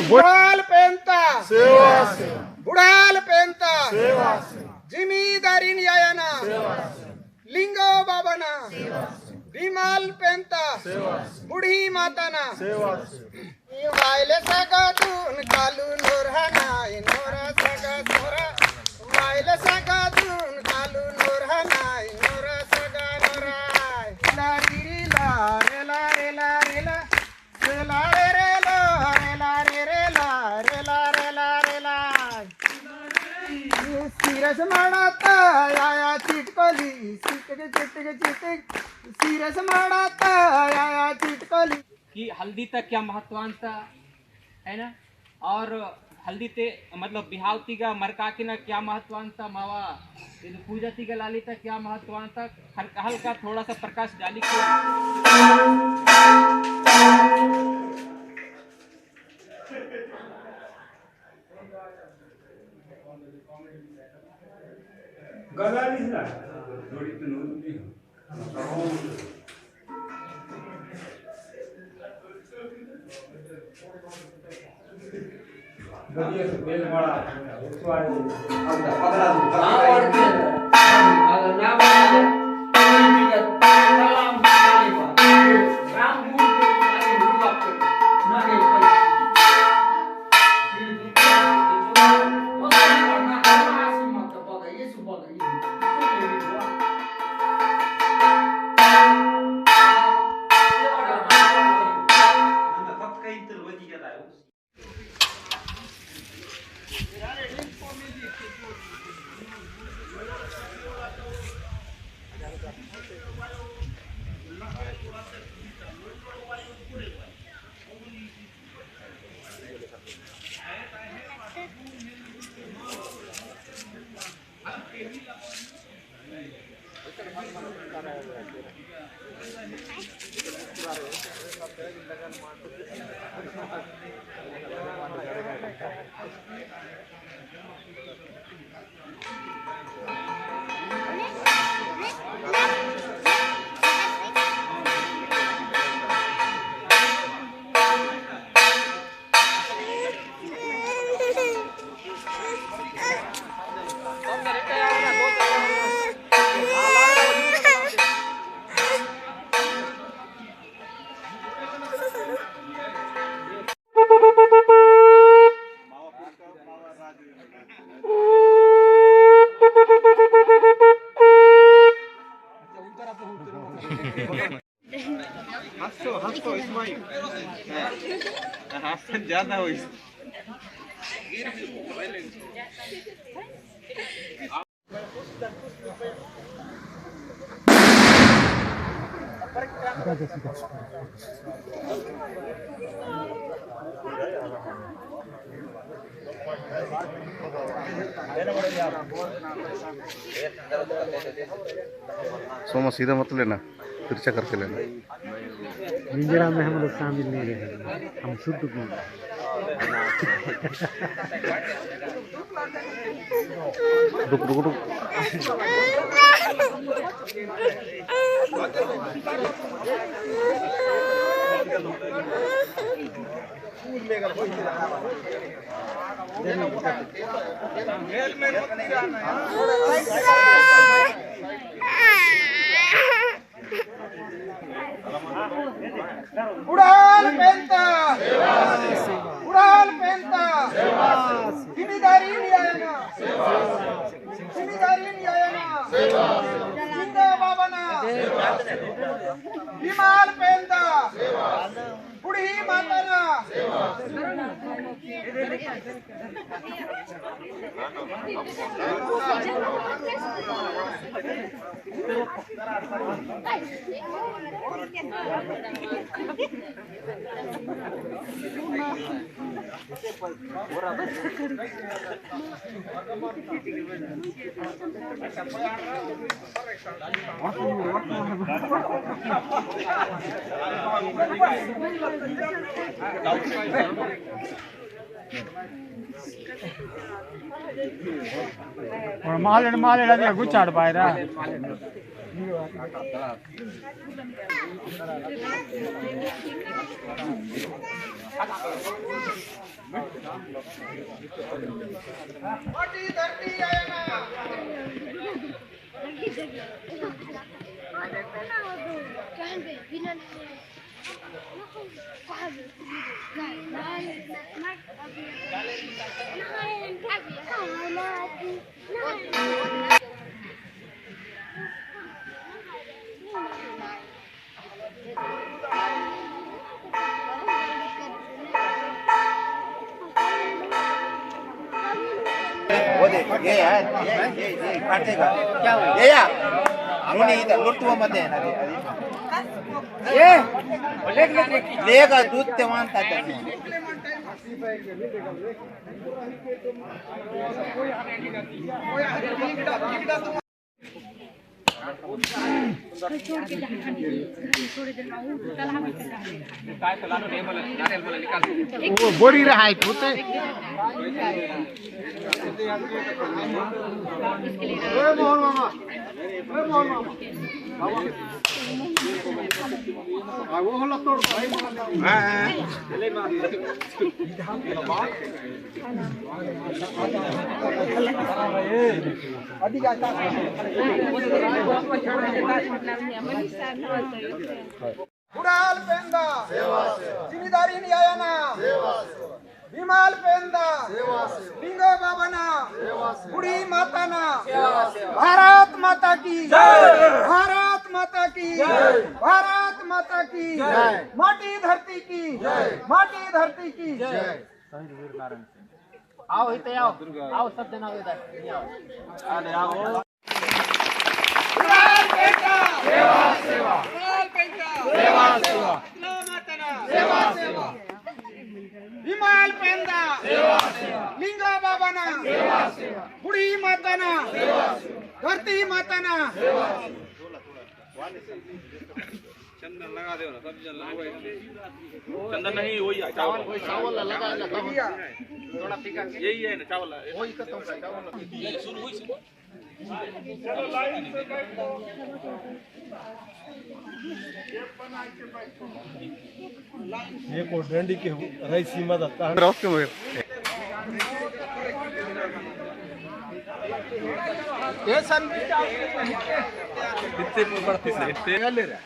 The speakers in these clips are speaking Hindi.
बुढ़ाल पेंता बुढ़ाल पेंता जिमीदारी न्यायना लिंगो बाबाना भीमाल पेंता बुढ़ी माताना वायले सगा दून कालू नोरहनाय नोरा सगा सोरा वायले सगा दून कालू नोरहनाय नोरा सगा नोराय ला गिरी ला रे ला रे ला रे ला रे ला रे रे ला रे ला रे रे ला रे ला रे ला रे ला सिरस माडता या चिटकली चिटके चिटके चिटके सिरस माडता या चिटकली कि हल्दी तक क्या महत्वांता है ना, और हल्दी ते मतलब बिहावती का मरका की ना क्या महत्वांता मावा पूजा ती का लाली तक क्या महत्वांता हल्का हल्का थोड़ा सा प्रकाश डाली को गलाली ना थोड़ी तो नहीं बढ़िया से बेल बड़ा उसको आए पकड़ा दो अगर ना बना सलाम राम हंसो इस्माइल हंस ज्यादा हो सोमा सीधा मत लेना, तिरछा करके लेना। जिंजरा में हम लोग शामिल नहीं रहेंगे, हम शुद्ध गुण रुक रुक रुक उड़ाल पेंता उड़ाल पेंता जिम्मेदारी न्यायना जिम्मेदारी न्यायना जिंदा बाबाना बीमार पेंता बुढ़ी माताना ಮಾಲೆ ಗುಚ್ಚಾಡ್ ಬಾಯ್ರ माटी धरती आयना वो देख ये काटेगा क्या हुआ ये या मुनी इधर लुटुआ मत देना ये लेगा दूध ते मानता है काय तो लानो नारियल बोला निकाल वो बोरी रहा है होते बुडाल पेंदा जिम्मेदारी नहीं आया ना विमाल पेंदा लिंगो बाबना बुढ़ी माता ना भारत माता की भारत माता की भारत माता की माटी धरती की माटी धरती की आओ इथे आओ आओ सब जना इधर आओ बुडाल पेंदा सेवा सेवा बुडाल पेंदा सेवा सेवा माता सेवा सेवा विमाल पेंदा सेवा सेवा लिंगा बाबा सेवा सेवा बुढ़ी माता सेवा सेवा धरती माता सेवा चंदन लगा दो ना सब जन लगाओ चंदन नहीं वही चावल लगा थोड़ा फीका यही है ना चावल वही खत्म चावल शुरू हुई ये को डंडी के रईसी मदद रात के मगर ये सन कितने बढ़ते से इतने ले रहा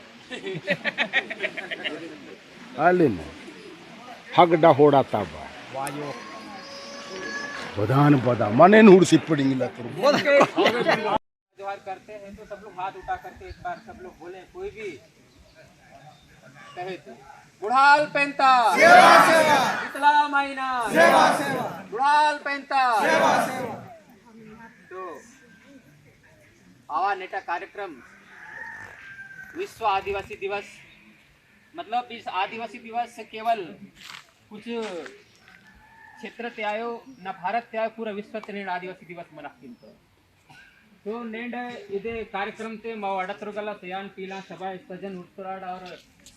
ಅಲ್ಲಿನ ಹಗ್ಡ ಹೊಡತಾವ ಬದಾನ ಬದ ಮನೇನ ಹುಡ್ಸಿಟ್ಬಿಡಿಂಗಿಲ್ಲ त्योहार करते हैं तो सब लोग हाथ उठा करके एक बार सब लोग बोले कोई भी कहे तो बुढ़ाल पेंता सेवा सेवा इतला महीना सेवा सेवा बुढ़ाल पेंता सेवा सेवा तो आवा नेटा कार्यक्रम विश्व आदिवासी दिवस मतलब इस आदिवासी दिवस से केवल कुछ क्षेत्र ते आयो न भारत ते आयो पूरा विश्व ते आदिवासी दिवस मनाकिन तो नेंड इदे कार्यक्रम ते मावा अडतरुगला तयान पीला सभा सजन उठतराड और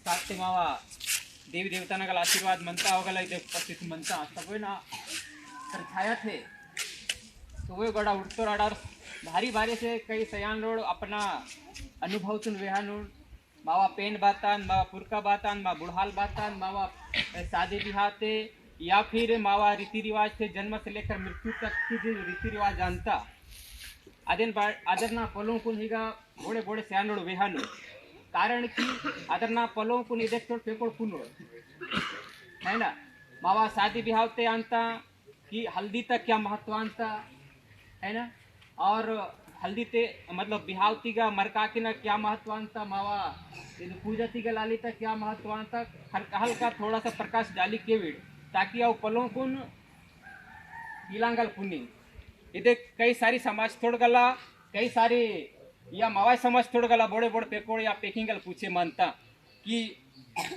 साथे मावा देवी देवताना गला आशीर्वाद मनता होगला इदे उपस्थित मनता सबवे ना छाया थे तो वे गड़ा उठतराड और भारी भारी से कई सयान लोग अपना अनुभव तुन वेहानु मावा पेन बातान मावा पुरका बातान मा बुढ़ाल बातान मावा शादी बिहाते या फिर मावा रीति रिवाज से जन्म से लेकर मृत्यु तक की जो रीति रिवाज जानता ಅದನ್ನ ಪಲೋಂಕುನ್ ಈಗ ಬೋಡೆ ಬೋಡೆ ಸ್ಯಾನೋಡು ವಿಹಾನು कारण की ಅದನ್ನ ಪಲೋಂಕುನ್ ಇದೆಕ್ಟೋಡ್ ಪೇಕೋಡ್ ಕುನ್ನೋ है ना मावा शादी ब्याह ते अंता कि हल्दी तक क्या महत्व अंता है ना और हल्दी ते मतलब ब्याह तीगा मरका की ना क्या महत्व अंता मावा पूजा तीगा लाली तक क्या महत्व अंता हल्का हल्का थोड़ा सा प्रकाश डाली के विड ताकि आओ पलोंकुन इलांगल पुनी इधे कई सारी समाज थोड़ गला कई सारी या मावाई समाज थोड़ गला बड़े बड़े पेकोड़ या पेकिंग गल पूछे मानता कि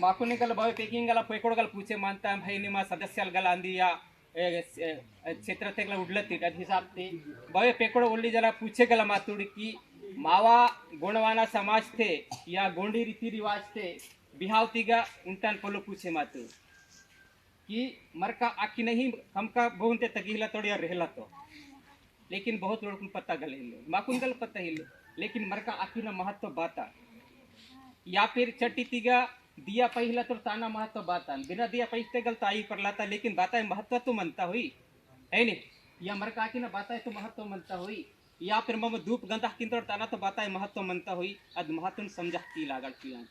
माको निकल भाई पेकिंग गला पेकोड़ गल पूछे मानता भाई निमा सदस्य गला आंदी या क्षेत्र ते गला उडलती अद हिसाब ते भाई पेकोड़ ओल्ली जला पूछे गला मातुड़ी की मावा गोणवाना समाज थे या गोंडी रीति रिवाज थे बिहाव तीगा उनतन पलो पूछे मातु कि मरका आखी नहीं हमका बोनते तगीला तोड़िया रहला तो लेकिन बहुत लोग पत्ता गले माकुन गल पत्ता हिल लेकिन मरका आखी ना महत्व बाता या फिर चट्टी तिगा दिया पहिला तो ताना महत्व बाता बिना दिया पैसे गल ताई पर लाता लेकिन बाता महत्व तो मनता हुई है नहीं या मरका आखी ना बाता तो महत्व मनता हुई या फिर मम धूप गंदा किंतोड़ ताना तो बाता महत्व मनता हुई अद महत्व समझा की लागल किया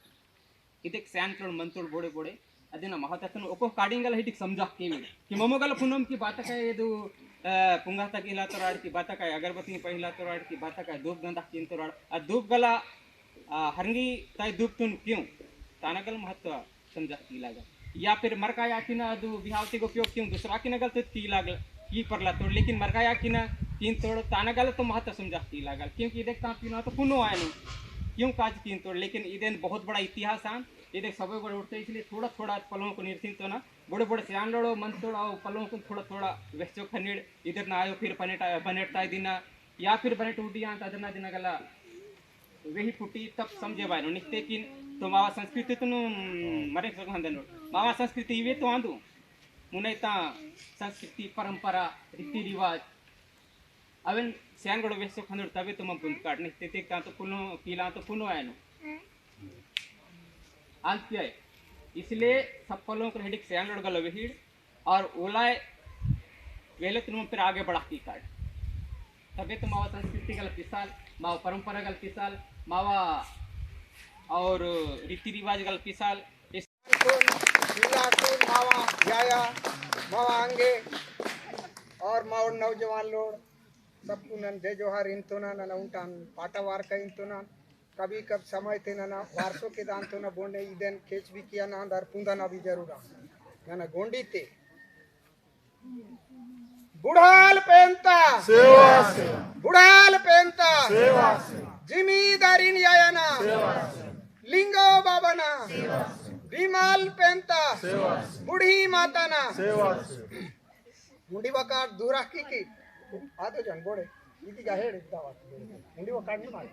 ಇದಕ್ಕೆ ಸ್ಯಾಂಟ್ರೋಡ್ ಮಂತೋಡ್ ಬೋಡೆ ಬೋಡೆ ಅದನ್ನ ಮಹತತನ ಒಕ್ಕೋ ಕಾಡಿಂಗಲ್ಲ ಹಿಡಿಕ್ ಸಮಜಾಕ್ ಕೇಳಿ कि मोमोगल पुनम की बात का ये दो पुंगा तक हिला तो राड की बात का अगरबत्ती पहिला तो राड की बात का धूप गंदा किन तो राड आ धूप गला हरंगी ताई धूप तुन क्यों तानगल महत्व समझा की लागा या फिर मरका याकिन अदु बिहावती को क्यों दूसरा की नगल तो की लागल की परला तो लेकिन मरका याकिन तीन तोड़ तानगल तो महत्व समझा की लागल क्योंकि देखता पीना तो पुनो आए नु क्यों काज तीन तोड़ लेकिन इधर बहुत बड़ा इतिहास है ये सब बड़े उठते इसलिए थोड़ा थोड़ा पलों को निर्सित तो ना बड़े बड़े सियान लोड़ो मन तोड़ा पलों को थोड़ा थोड़ा वेस्टो खनीड़ इधर ना आयो फिर बनेटा दिन या फिर बनेट उठी ಅಂತ ಅದನ್ನ ದಿನಗಲ वही फुटी तब समझे बाय नित्य किन तो मावा संस्कृति तो मरे संगंध नोड मावा संस्कृति इवे तो आंदू मुनेता संस्कृति परंपरा रीति रिवाज अवन सियानगड़ो वेस्टो खनीड़ तबे तो हम पुंत काट नित्य का तो पुनो पीला तो पुनो आयनो अंत्य इसलिए सब पलों को हेडिक सयान लड़गा लवेहिड़ और ओलाए वेले तुम फिर आगे बढ़ा की काट तबे तो मावा संस्कृति गल पिसाल मावा परंपरा गल पिसाल मावा और रीति रिवाज गल पिसाल मावा जाया मावा अंगे और माव नौजवान लोग सबको नन दे जोहार इंतोना नन उंटान पाटावार का इंतोना कभी कब समय थे ना वारसों के दान तो ना बोंडे इधन खेच भी किया ना अंदर पुंदा ना भी जरूर ना गोंडी ते बुढ़ाल पेंता सेवा से बुढ़ाल पेंता सेवा से जिम्मेदारी नियायना सेवा से लिंगो बाबना सेवा से बीमाल पेंता सेवा से बुढ़ी माता ना सेवा से मुंडी वकार दूरा की आदो जन बोड़े इदी का हेड दावा मुंडी वकार नहीं मार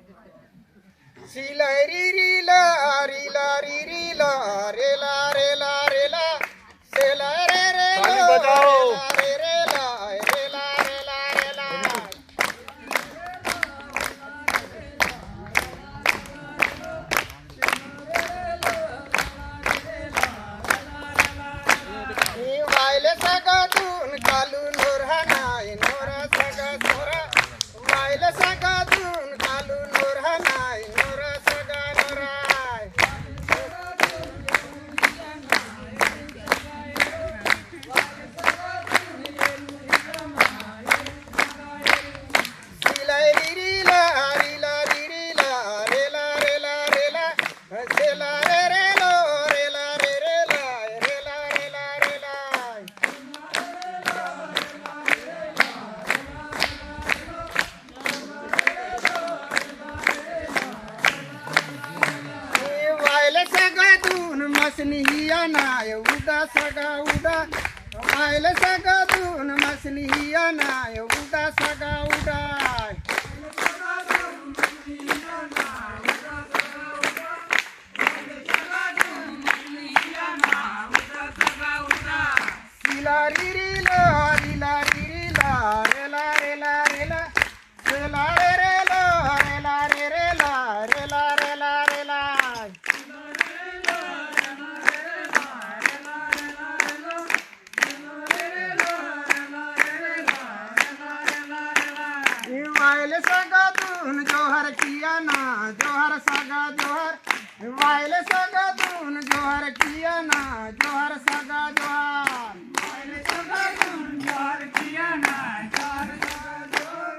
सीला री री ला री ला री री ला रे ला रे ला रे ला से ला रे रे ला बजाओ रे रे ला रे ला रे ला रे ला ये वाइले सगा दून कालू नूरहना नूरा सगा सोरा वाइले सगा दून कालू नूरहना मसनिया ना उदा सगा उदा माइल सगा दून मसनिया ना उदा सगा उदा सिला री री ला री ला री री ला रे ला रे ला रे ला से ला रे रे ला रे ला रे रे ला रे ला रे ला रे ला वाइल सगा दून जोहर किया ना जोहर सगा जोहर वाइल सगा दून जोहर किया ना जोहर सगा जोहर वाइल सगा दून जोहर किया ना जोहर सगा जोहर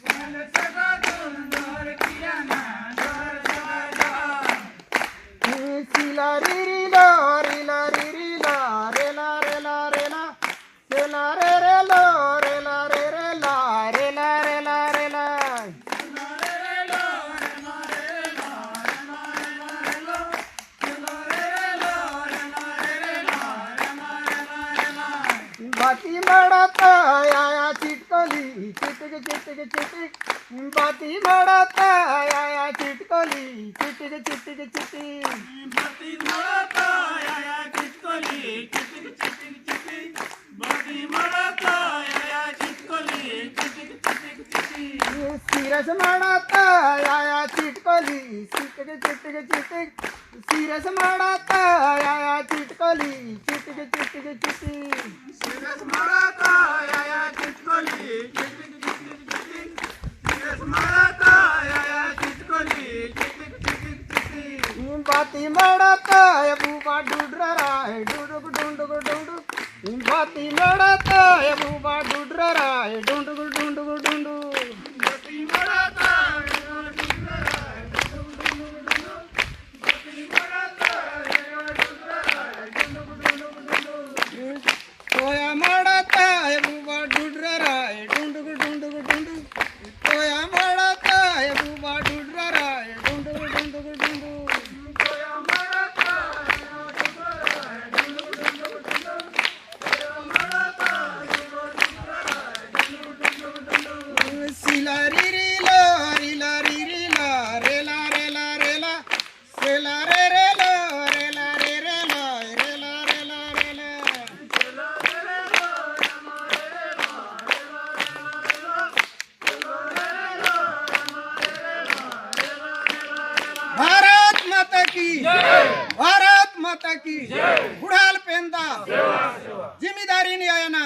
वाइल सगा दून जोहर किया ना जोहर सगा जोहर सिला री री ला री ला री री ला रे ला रे ला रे ला से ला रे रे ला रे ला रे रे ला रे ला रे ला रे ला बाती मड़ाता आया चिटकली चिटक चिटक चिटक बाती मड़ाता आया चिटकली चिटक चिटक चिटक बाती मड़ाता आया चिटकली चिटक चिटक चिटक सिरस मड़ाता आया चिटकली चिटक चिटक चिटक सिरस मड़ाता आया चिटकली चिटक चिटक चिटक सिरस मड़ाता आया चिटकली चिटक चिटक चिटक सिरस मड़ाता आया चिटकली चिटक चिटक चिटक बाती मड़ाता है बूबा डुडरा है डुडुक डुंडुक डुंडुक बाती मड़ाता है बूबा डुडरा है डुंडुक डुंडुक डुंडुक टोया मड़ाता है बूबा डुडरा है डुंडुक डुंडुक डुंडुक टोया मड़ाता है बूबा डुडरा है डुंडुक डुंडुक डुंडुक टोया मड़ाता है डुडरा है डुंडुक डुंडुक डुंडुक टोया मड़ाता है डुडरा है डुंडुक डुंडुक डुंडुक सिला री री ला री ला री री ला रे ला रे ला रे ला से ला रे रे ला रे ला रे रे ला रे ला रे ला रे ला भारत माता की भारत माता की बुढ़ाल पेंदा जिम्मेदारी न्यायना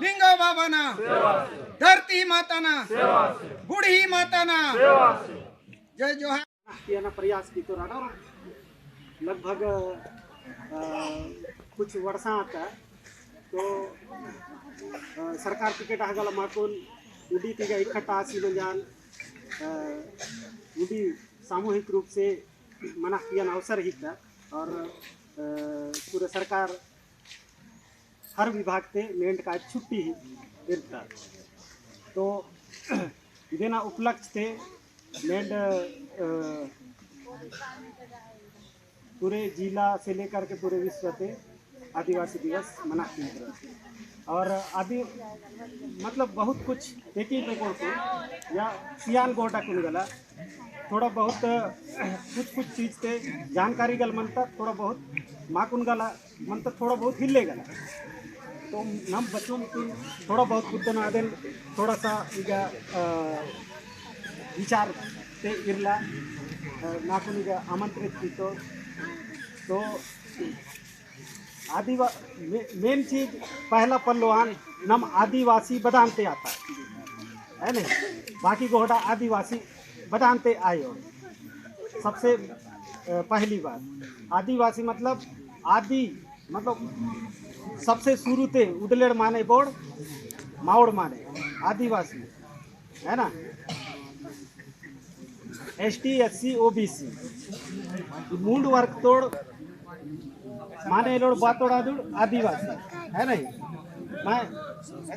लिंगो बाबाना धरती माताना बुढ़ी माताना जय जोहार ना प्रयास की तो रहा लगभग कुछ वर्षा आता तो सरकार टिकेट हागला माकून उडी तिगा इकट्ठा आसी मंजाल उडी सामूहिक रूप से मना किया अवसर ही था और पूरे सरकार हर विभाग से मेंट का छुट्टी ही देता तो इदेना उपलक्ष्य थे मेंट पूरे जिला से लेकर के पूरे विश्व पे आदिवासी दिवस मनाते हैं और आदि मतलब बहुत कुछ एक ही प्रकार को या सियान गोटा कुन गला थोड़ा बहुत कुछ चीज़ से जानकारी गल मनता थोड़ा बहुत माकुन गला मनता थोड़ा बहुत हिले गला तो नम बच्चों में थोड़ा बहुत कुछ आदेन थोड़ा सा ಈಗ विचार से इरला नाकुन ಈಗ आमंत्रित की तो मेन चीज पहला पल्लवान नम आदिवासी बदानते आता है नहीं बाकी गोहड़ा आदिवासी बदानते आयो सबसे पहली बात आदिवासी मतलब आदि मतलब सबसे शुरू थे उदलेड़ माने बोर्ड मावड़ माने आदिवासी है ना ST SC OBC मूंड वर्ग तोड़ माने लोड़ बातोड़ा दूर आदिवासी है नहीं मैं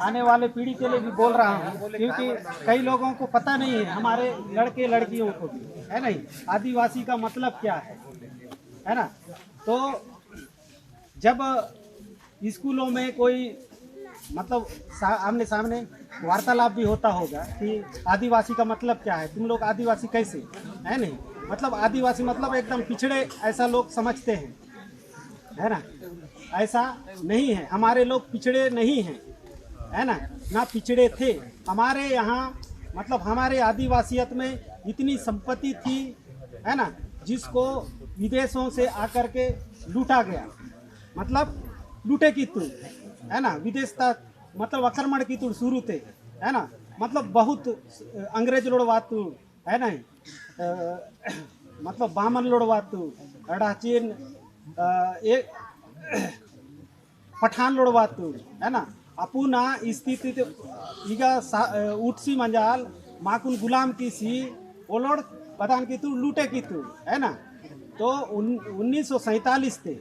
आने वाले पीढ़ी के लिए भी बोल रहा हूँ क्योंकि कई लोगों को पता नहीं है हमारे लड़के लड़कियों को भी है नहीं आदिवासी का मतलब क्या है ना तो जब स्कूलों में कोई मतलब आमने सामने वार्तालाप भी होता होगा कि आदिवासी का मतलब क्या है तुम लोग आदिवासी कैसे है नहीं मतलब आदिवासी मतलब एकदम पिछड़े ऐसा लोग समझते हैं है ना ऐसा नहीं है हमारे लोग पिछड़े नहीं हैं है ना पिछड़े थे हमारे यहाँ मतलब हमारे आदिवासियत में इतनी संपत्ति थी है ना जिसको विदेशों से आकर के लूटा गया मतलब लूटे की तुड़ है ना विदेश तक मतलब आक्रमण की तुड़ शुरू थे है ना मतलब बहुत अंग्रेज लोड़वातु है ना मतलब बामन लोड़वातु अड़ाचीन एक पठान लोड़वातु है ना अपुना स्थिति ಈಗ उठसी मंजाल माकुन गुलाम की सी ओलोड़ बदान की तू लूटे की तू है ना तो 1947 थे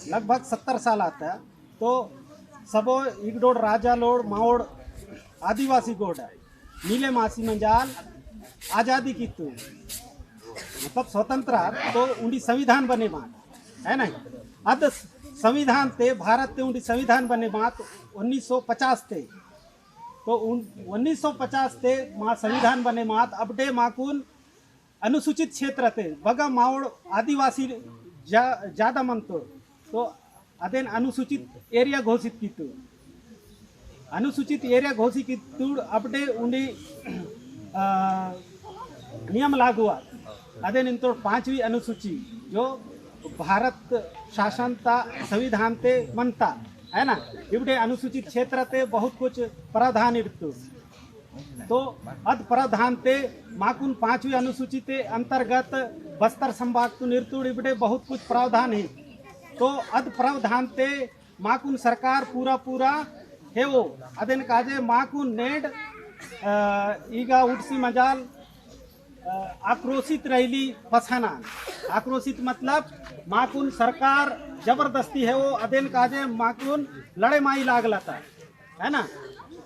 लगभग 70 साल आता है तो सबो इगडोड़ राजा लोड़ माओड़ आदिवासी गोड़ा नीले मासी मंजाल आज़ादी की तू मतलब स्वतंत्र तो उनकी संविधान बने बात है ना अद संविधान थे भारत ते उनकी संविधान बने बात 1950 थे तो 1950 थे माँ संविधान बने मात अपडे माकुन अनुसूचित क्षेत्र थे बगा माओड़ आदिवासी ज़्यादा मन तो अदेन अनुसूचित एरिया घोषित कितु अनुसूचित एरिया घोषित कितु अपडे उंडी नियम लागू हुआ अदेन इन 5वीं अनुसूची जो भारत शासन ता संविधान ते मनता है ना इबडे अनुसूचित क्षेत्र ते बहुत कुछ प्रावधान इरतु तो अद प्रावधान ते माकुन 5वीं अनुसूची ते अंतर्गत बस्तर संभाग तु निर्तुड़ इबडे बहुत कुछ प्रावधान है तो अद प्रावधान ते माकुन सरकार पूरा है वो अदेन काजे माकुन नेड ईगा उठसी मजाल आक्रोशित रैली फसाना आक्रोशित मतलब माकुन सरकार जबरदस्ती है वो अदेन काजे माकुन लड़े माई लागला था है ना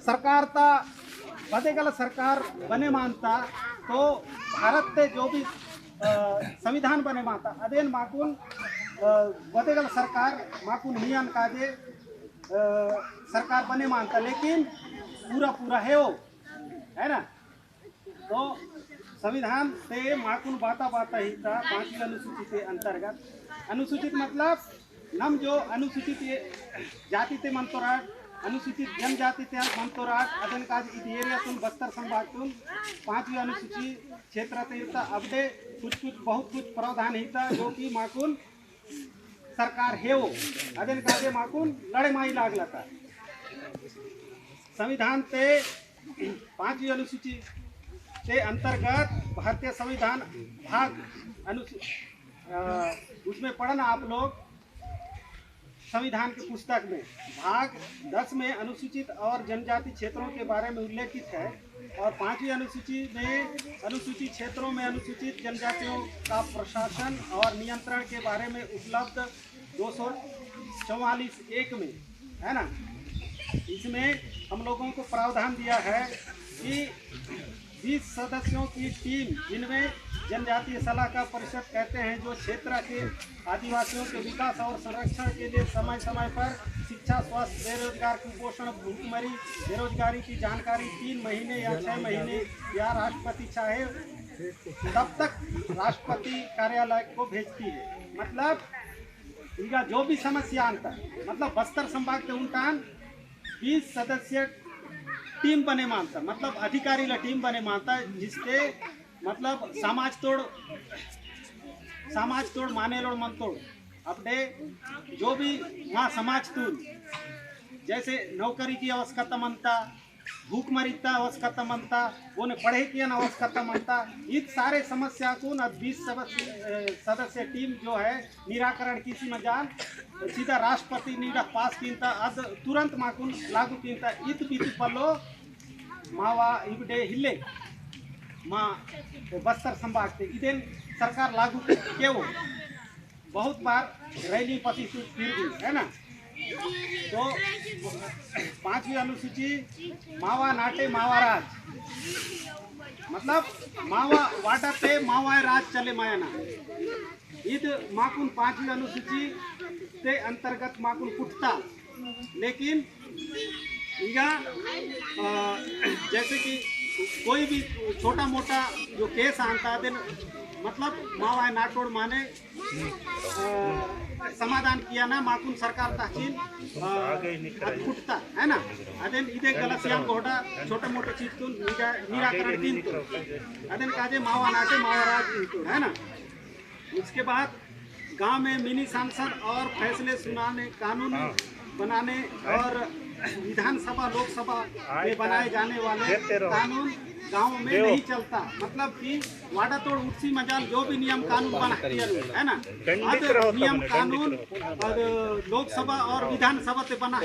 सरकार ता बदेगल सरकार बने मानता तो भारत ते जो भी संविधान बने मानता अदेन माकुन बदेगल सरकार माकुन नियम काजे सरकार बने मानता लेकिन पूरा है वो है ना तो संविधान से माकुन बाता ही था 5वीं अनुसूची के अंतर्गत अनुसूचित मतलब नम जो अनुसूचित जाति ते मंतोराट अनुसूचित जनजाति ते मंतोराट अदन काज एरिया तुम बस्तर संभाग तुम 5वीं अनुसूची क्षेत्र ते था अपडे कुछ बहुत कुछ प्रावधान ही था जो कि माकुन सरकार है वो अदन काजे माकुन लड़े माई लागला था संविधान ते 5वीं अनुसूची के अंतर्गत भारतीय संविधान भाग उसमें पढ़ना आप लोग संविधान की पुस्तक में भाग 10 में अनुसूचित और जनजाति क्षेत्रों के बारे में उल्लेखित है और 5वीं अनुसूची में अनुसूचित क्षेत्रों में अनुसूचित जनजातियों का प्रशासन और नियंत्रण के बारे में उपलब्ध 244(1) में है ना इसमें हम लोगों को प्रावधान दिया है कि 20 सदस्यों की टीम जिनमें जनजातीय सलाहकार परिषद कहते हैं जो क्षेत्र के आदिवासियों के विकास और संरक्षण के लिए समय समय पर शिक्षा स्वास्थ्य बेरोजगार कुपोषण भूखमरी बेरोजगारी की जानकारी 3 महीने या 6 महीने या राष्ट्रपति चाहे तब तक राष्ट्रपति कार्यालय को भेजती है मतलब इनका जो भी समस्या आता मतलब बस्तर संभाग के उल्टान 20 सदस्य टीम बने मानता मतलब अधिकारी ला टीम बने मानता जिसके मतलब समाज तोड़ माने लोड़ मन तोड़ अपने जो भी वहाँ समाज तोड़ जैसे नौकरी की आवश्यकता मनता भूखमरीता आवश्यकता मनता उन्हें पढ़े की आवश्यकता मनता इस सारे समस्या को न 20 सदस्य टीम जो है निराकरण किसी में जान सीधा राष्ट्रपति नीरा पास कीनता अद तुरंत माकुन लागू कीनता इत बीती पल्लो मावा इबडे हिले माँ बस्तर संभाग से इधर सरकार लागू के वो बहुत बार रैली पति फिर गई है ना तो 5वीं अनुसूची मावा नाटे मावा राज मतलब मावा वाटा पे मावा राज चले मायना ईद माकुन 5वीं अनुसूची के अंतर्गत माकुन कुटता लेकिन इगा जैसे कि कोई भी छोटा मोटा जो केस आता है मतलब मावा नाटोड़ माने समाधान किया ना माकुन सरकार तहसील फुटता है ना अदेन इधे गलसियाम घोड़ा छोटे मोटे चीज तो निराकरण तीन तो अदेन काजे मावा नाटे मावा राज है ना उसके बाद गांव में मिनी सांसद और फैसले सुनाने कानून बनाने और विधानसभा लोकसभा में बनाए जाने वाले कानून गांव में नहीं चलता मतलब कि वाड़ा तोड़ उठसी मजाल जो भी नियम कानून बना है ना नियम कानून और लोकसभा और विधानसभा से बना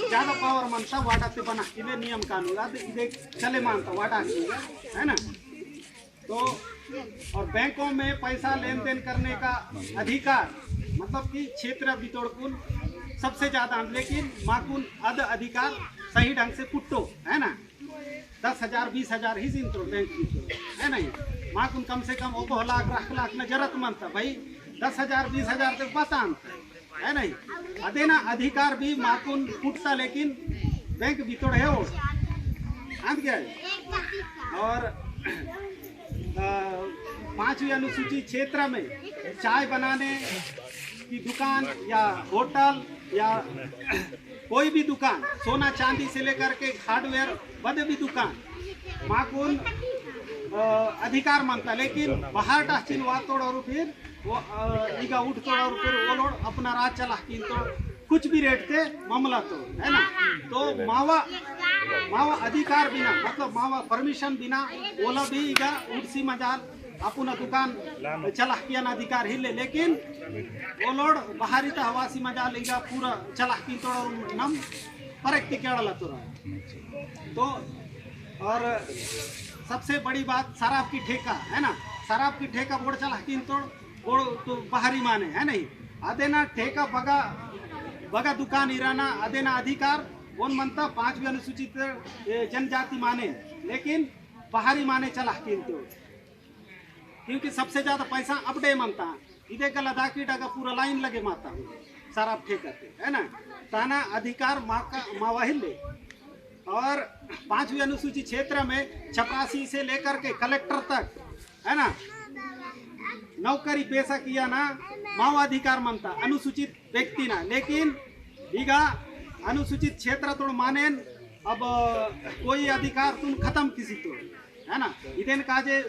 ज्यादा पावर मानता वाड़ा से बना नियम कानून चले मानता वाड़ा है ना तो और बैंकों में पैसा लेन देन करने का अधिकार मतलब कि क्षेत्र बितोड़कुन सबसे ज्यादा लेकिन माकुन अध अधिकार सही ढंग से पुट्टो है ना 10,000 20,000 ही जिंतो बैंक है नहीं माकुन कम से कम 1 लाख लाख में जरूरत मंता भाई 10,000 20,000 तक पता है नहीं अदेना अधिकार भी माकुन पुटता लेकिन बैंक बितोड़ है वो आंत गया और 5वीं अनुसूची क्षेत्र में चाय बनाने की दुकान या होटल या कोई भी दुकान, सोना चांदी से लेकर के हार्डवेयर बदे भी दुकान माकून अधिकार मानता, लेकिन बाहर टाचिन वातोड़ और फिर वो इगा उठ तोड़ और फिर वो लोग अपना राज चला किन तो कुछ भी रेट के मामला तो है ना। तो मावा अधिकार बिना मतलब मावा परमिशन बिना ओला भी इगा उड़सी मजाल अपना दुकान चला किया अधिकार हिले, लेकिन वो लोग बाहरी तो हवासी मजाल इगा पूरा चला की तोड़ नम परक की केड़ा तो रहा। तो और सबसे बड़ी बात शराब की ठेका है ना, शराब की ठेका बोर्ड चला की तोड़ बोर्ड तो बाहरी माने है नहीं, अदेना ठेका बगा दुकान इराना अदेना अधिकार वन मनता 5वीं अनुसूचित जनजाति माने, लेकिन बाहरी माने चला की तोड़, क्योंकि सबसे ज्यादा पैसा अपडे मानता है इधे का लदाकी डागा पूरा लाइन लगे माता शराब ठेका है ना, ताना अधिकार मावा हिले। और 5वीं अनुसूचित क्षेत्र में चपरासी से लेकर के कलेक्टर तक है ना नौकरी पेशा किया ना माओवाधिकार मानता अनुसूचित व्यक्ति ना, लेकिन इगा अनुसूचित क्षेत्र तोड़ माने अब कोई अधिकार तुम खत्म किसी तो है ना। इधन काजे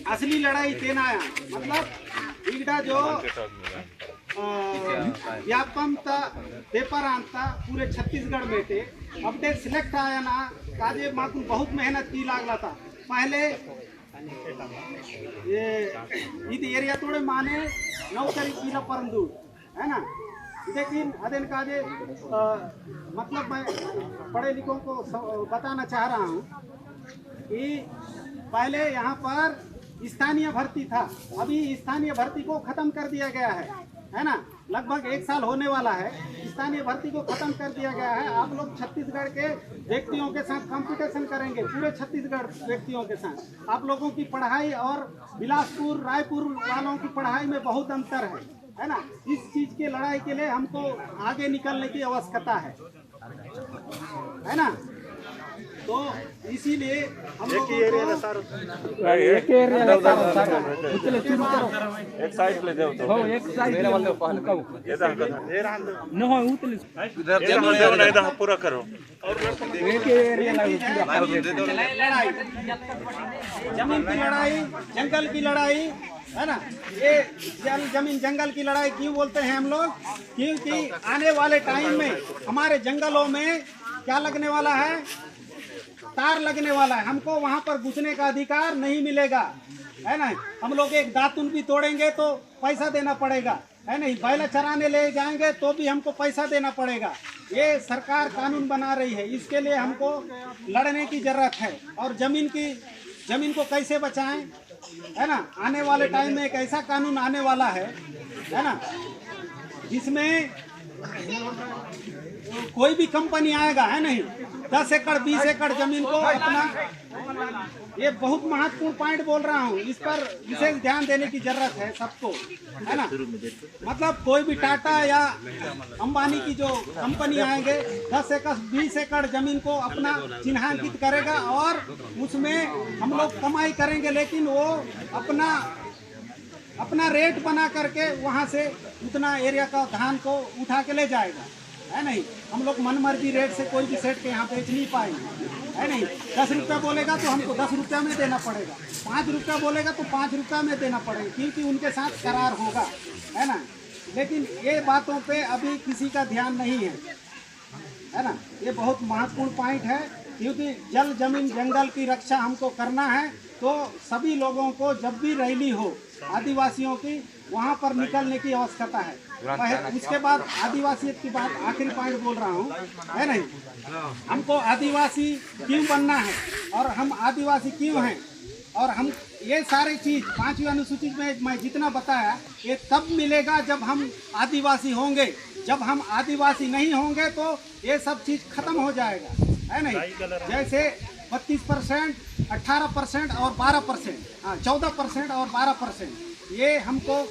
असली लड़ाई तेना आया मतलब इगड़ा जो व्यापमता पेपर आंता पूरे छत्तीसगढ़ में थे अपडेट सिलेक्ट आया ना काजे माकू बहुत मेहनत की लागला था पहले ये इध एरिया तोड़े माने नौकरी कीला परंदू है ना, लेकिन अदेन काजे मतलब मैं पढ़े लिखों को बताना चाह रहा हूँ कि पहले यहाँ पर स्थानीय भर्ती था, अभी स्थानीय भर्ती को खत्म कर दिया गया है ना, लगभग 1 साल होने वाला है स्थानीय भर्ती को खत्म कर दिया गया है। आप लोग छत्तीसगढ़ के व्यक्तियों के साथ कंपटीशन करेंगे, पूरे छत्तीसगढ़ व्यक्तियों के साथ। आप लोगों की पढ़ाई और बिलासपुर रायपुर वालों की पढ़ाई में बहुत अंतर है ना। इस चीज के लड़ाई के लिए हमको आगे निकलने की आवश्यकता है ना। तो इसीलिए हम लोग पूरा करो जमीन की लड़ाई जंगल की लड़ाई है ना। ये जमीन जंगल की लड़ाई क्यों बोलते हैं हम लोग, क्योंकि आने वाले टाइम में हमारे जंगलों में क्या लगने वाला है, तार लगने वाला है। हमको वहां पर घुसने का अधिकार नहीं मिलेगा है ना। हम लोग एक दातुन भी तोड़ेंगे तो पैसा देना पड़ेगा है नहीं, बैला चराने ले जाएंगे तो भी हमको पैसा देना पड़ेगा। ये सरकार कानून बना रही है, इसके लिए हमको लड़ने की जरूरत है। और जमीन को कैसे बचाएं है ना। आने वाले टाइम में एक ऐसा कानून आने वाला है ना जिसमें कोई भी कंपनी आएगा है नहीं 10 एकड़ 20 एकड़ जमीन को अपना, ये बहुत महत्वपूर्ण पॉइंट बोल रहा हूँ, इस पर विशेष ध्यान देने की जरूरत है सबको है ना। मतलब कोई भी टाटा या अंबानी की जो कंपनी आएंगे 10 एकड़ 20 एकड़ जमीन को अपना चिन्हांकित करेगा और उसमें हम लोग कमाई करेंगे, लेकिन वो अपना रेट बना करके वहाँ से उतना एरिया का धान को उठा के ले जाएगा है नहीं। हम लोग मनमर्जी रेट से कोई भी सेट के यहाँ बेच नहीं पाएंगे है नहीं। 10 रुपया बोलेगा तो हमको 10 रुपया में देना पड़ेगा, 5 रुपया बोलेगा तो 5 रुपया में देना पड़ेगा, क्योंकि उनके साथ करार होगा है ना। लेकिन ये बातों पे अभी किसी का ध्यान नहीं है ना। ये बहुत महत्वपूर्ण पॉइंट है, क्योंकि जल जमीन जंगल की रक्षा हमको करना है। तो सभी लोगों को जब भी रैली हो आदिवासियों की वहाँ पर निकलने की आवश्यकता है। उसके बाद आदिवासियत की बात आखिरी पॉइंट बोल रहा हूँ है नहीं। हमको आदिवासी क्यों बनना है और हम आदिवासी क्यों हैं, और हम ये सारी चीज 5वीं अनुसूचित में मैं जितना बताया ये तब मिलेगा जब हम आदिवासी होंगे। जब हम आदिवासी नहीं होंगे तो ये सब चीज खत्म हो जाएगा है नहीं। जैसे 32%, 18% और 12%, 14% और 12% ये हमको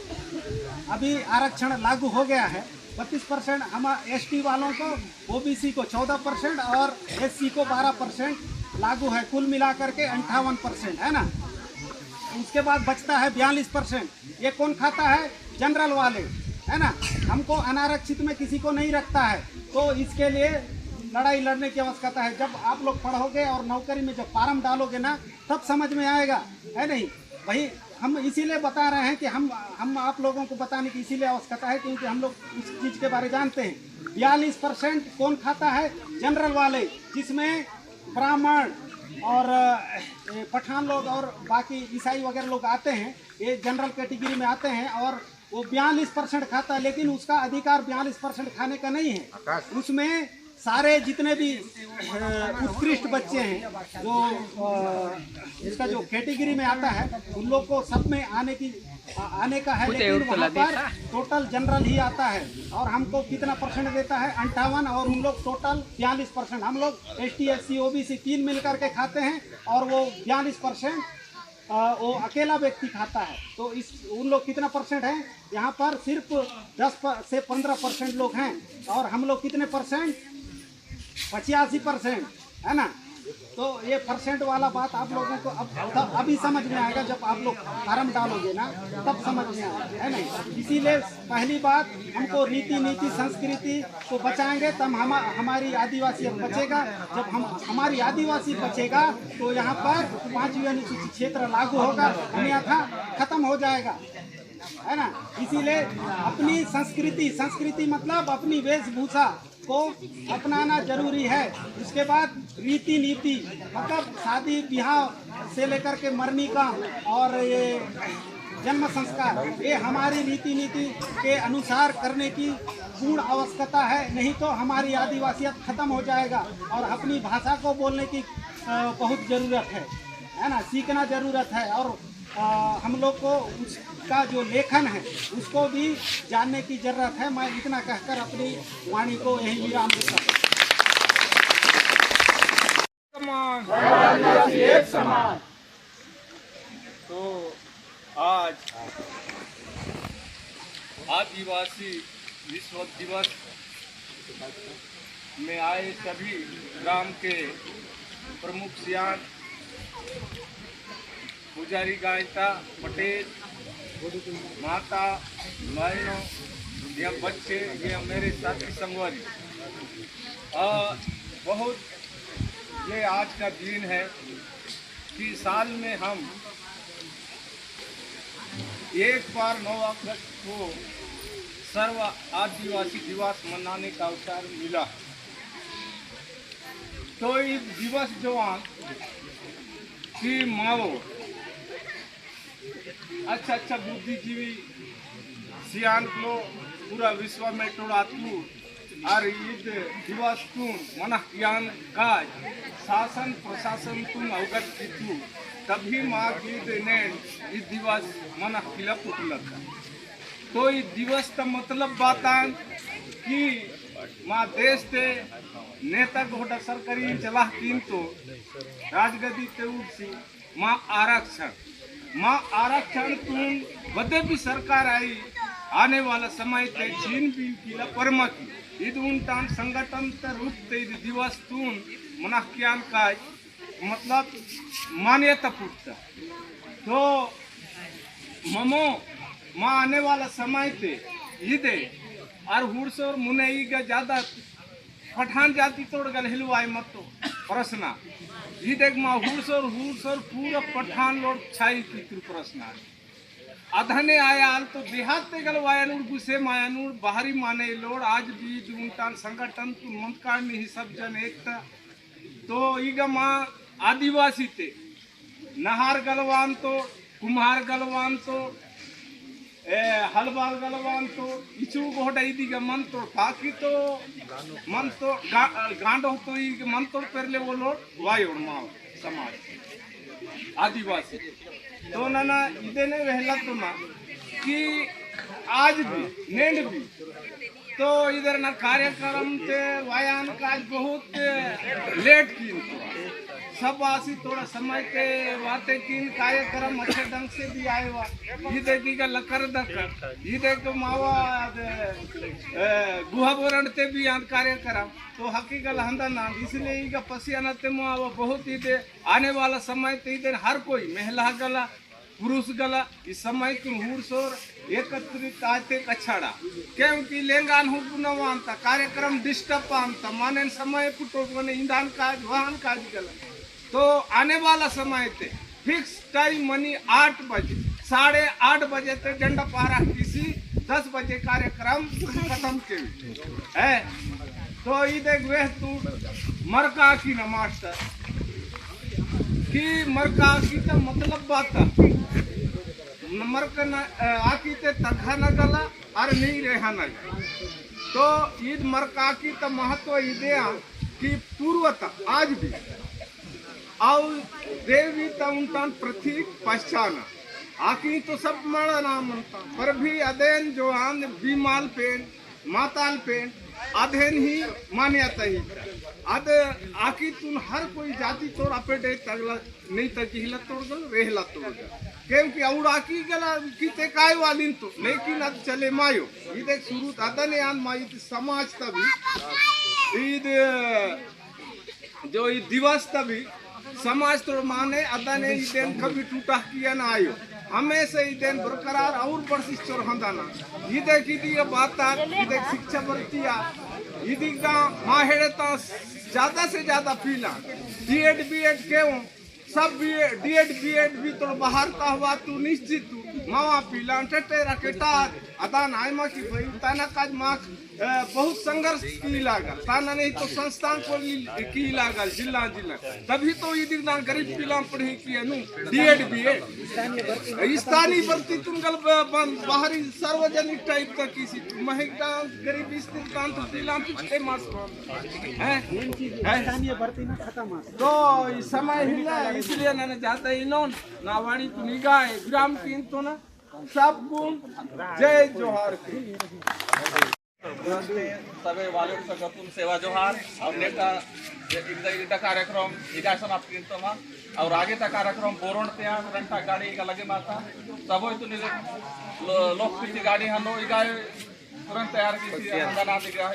अभी आरक्षण लागू हो गया है। 32% हम एसटी वालों को, ओबीसी को 14% और एससी को 12% लागू है, कुल मिलाकर के 58% है ना। उसके बाद बचता है 42%। ये कौन खाता है, जनरल वाले, है ना, हमको अनारक्षित में किसी को नहीं रखता है। तो इसके लिए लड़ाई लड़ने की आवश्यकता है। जब आप लोग पढ़ोगे और नौकरी में जब फार्म डालोगे ना, तब समझ में आएगा, है नहीं। वही हम इसीलिए बता रहे हैं कि हम आप लोगों को बताने की इसीलिए आवश्यकता है क्योंकि हम लोग उस चीज़ के बारे जानते हैं। 42% कौन खाता है? जनरल वाले, जिसमें ब्राह्मण और पठान लोग और बाकी ईसाई वगैरह लोग आते हैं, ये जनरल कैटेगरी में आते हैं। और वो 42% खाता है, लेकिन उसका अधिकार 42% खाने का नहीं है। उसमें सारे जितने भी उत्कृष्ट बच्चे हैं जो इसका जो कैटेगरी में आता है, उन लोग को सब में आने का है, लेकिन वहाँ पर टोटल जनरल ही आता है। और हमको कितना परसेंट देता है? 58, और उन लोग टोटल 42%। हम लोग ST SC OBC 3 मिलकर के खाते हैं, और वो 42% वो अकेला व्यक्ति खाता है। तो उन लोग कितना परसेंट हैं? यहाँ पर सिर्फ 10 से 15% लोग हैं, और हम लोग कितने परसेंट? 85%, है ना। तो ये परसेंट वाला बात आप लोगों को अभी समझ में आएगा। जब आप लोग फार्म डालोगे ना, तब समझ में आएगा, है नहीं। इसीलिए पहली बात, हमको रीति नीति संस्कृति को बचाएंगे, तब हमारी आदिवासी बचेगा। जब हमारी आदिवासी बचेगा तो यहाँ पर 5वीं अनुसूचित क्षेत्र लागू होगा, अन्यथा खत्म हो जाएगा, है ना। इसीलिए अपनी संस्कृति मतलब अपनी वेशभूषा को अपनाना जरूरी है। उसके बाद रीति नीति मतलब शादी ब्याह से लेकर के मरनी का और ये जन्म संस्कार, ये हमारी रीति नीति के अनुसार करने की पूर्ण आवश्यकता है। नहीं तो हमारी आदिवासियत खत्म हो जाएगा। और अपनी भाषा को बोलने की बहुत ज़रूरत है ना, सीखना ज़रूरत है। और हम लोग को उसका जो लेखन है उसको भी जानने की जरूरत है। मैं इतना कहकर अपनी वाणी को यही विराम देता हूँ। तो आज आदिवासी विश्व दिवस में आए सभी ग्राम के प्रमुख सियान, पुजारी गायता, पटेल, माता, बहनों, या बच्चे, ये मेरे साथी संगवारी, बहुत ये आज का दिन है कि साल में हम एक बार 9 अगस्त को सर्व आदिवासी दिवस मनाने का अवसर मिला। तो इस दिवस जवान की माओ अच्छा बुद्धिजीवी सियान को पूरा विश्व में टोड़ा तू और ईद दिवस तुम मन ज्ञान काज शासन प्रशासन तुम अवगत तू तभी माँ ईद ने इस दिवस मन खिलप उपलब्ध। तो इस दिवस का मतलब बातान कि माँ देश ते नेता घोटा सरकारी चला तीन तो राजगद्दी ते उठसी माँ आरक्षण तुम बदे भी सरकार आई आने वाला समय ते चीन भी किला परमति ईद उनटान संगठन ते रूप ते दिवस तुम मनाक्यान का मतलब मान्यता पुटता। तो ममो माँ आने वाला समय ते ईदे और हुर्स और मुनई का ज्यादा पठान जाति तोड़ गल हिलवाए मत तो प्रश्न ये देख माँ हुर्स और पूरा पठान लोग छाई की प्रश्न अधने आयाल तो देहात ते गल वायनूर गुस्से मायानूर बाहरी माने लोड आज भी जुनतान संगठन तु मंका में ही सब जन एकता। तो ईगा माँ आदिवासी ते नहार गलवान तो कुम्हार गलवान तो हलबाल गलवान तो इचू गोटा इदी का मन तो बाकी तो मन तो गांडो तो ये मन तो पहले वो लोग वायोड़ माँ समाज आदिवासी तो ना इधे ने वहला तो ना कि आज भी नेंड भी तो इधर ना कार्यक्रम ते वायान का बहुत लेट की सब आसी थोड़ा समय के वाते किन कार्यक्रम अच्छे ढंग से भी आए हुआ ये देखी का लकर दकर ये देख मावा गुहा बोरण ते भी यहाँ कार्यक्रम तो हकीकत हंदा ना इसलिए ये का पसियाना ते मावा बहुत ही दे आने वाला समय ते इधर हर कोई महिला गला पुरुष गला इस समय तुम हुरसोर एकत्रित आते कछाड़ा क्योंकि लेंगान हो पुनवांता कार्यक्रम डिस्टर्ब आंता माने समय पुटो बने ईंधन काज वाहन काज गला तो आने वाला समय थे फिक्स टाइम मनी 8 बजे 8:30 बजे तक डंडा पारा किसी 10 बजे कार्यक्रम खत्म के है तो ये देख वे तू मरका की न मास्टर कि मरका की तो मतलब बात मरका आकी ते तखा न गला और नहीं रहा न तो ईद मरका की तो महत्व ईदे कि पूर्वता आज भी और देवी तउंतान प्रतीक पहचाना आकी तो सब मड़ा नाम मनता पर भी अध्ययन जो आन बीमाल पेन माताल पेन अध्ययन ही मान्यता ही अद आकी तुम हर कोई जाति तोड़ अपेटे तगला नहीं तक हिला तोड़ गल रेहला तोड़ गल क्योंकि और आकी गला कीते काय वाली तो लेकिन अब चले मायो ये देख शुरू अदने आन माई समाज तभी ईद जो ये दिवस तभी समाज तो माने अदने ईदेन कभी टूटा किया ना आयो हमेशा ईदेन बरकरार और परसिस्ट रहंदाना ईदे की बात ईदे शिक्षा बढ़तिया ईदी का माहेड़ता ज्यादा से ज्यादा पीला डीएड बीएड क्यों सब डीएड बीएड भी तो बाहर का हुआ तू निश्चित तू मावा पीला टटे रकेटा अदान आयमा की भाई ताना काज माँ बहुत संघर्ष की लागल ताना नहीं तो संस्थान को की लागल जिला तभी तो ये दिखना गरीब पीला पढ़ी की अनु डीएड बीएड स्थानीय भर्ती तुम गल बाहरी सार्वजनिक टाइप का किसी महिला गरीब स्थित कांत पीला पिछले मास है स्थानीय भर्ती ना खत्म तो इस समय हिला इसलिए ना जाता ही नॉन ना वाणी तू निगाह विराम की तो ना सबको जय जोहार की सगळे वाले सगळ्यातून सेवा जोहार और नेता एकदा कार्यक्रम इगासन आप किंतो मा और आगे ता कार्यक्रम बोरोण त्या रंटा गाड़ी का लगे माता सबो तो लोक की गाड़ी हनो इगा तुरंत तैयार की अंदर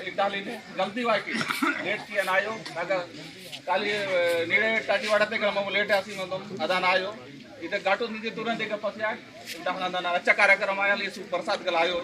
एक डाली ने जल्दी वाई की लेट की आयो अगर काली नीड़े टाटी वाड़ते का मम लेट आसी मतलब अदान आयो इधर गाटो नीचे तुरंत एक पसिया दहना अच्छा कार्यक्रम आया ले प्रसाद गलायो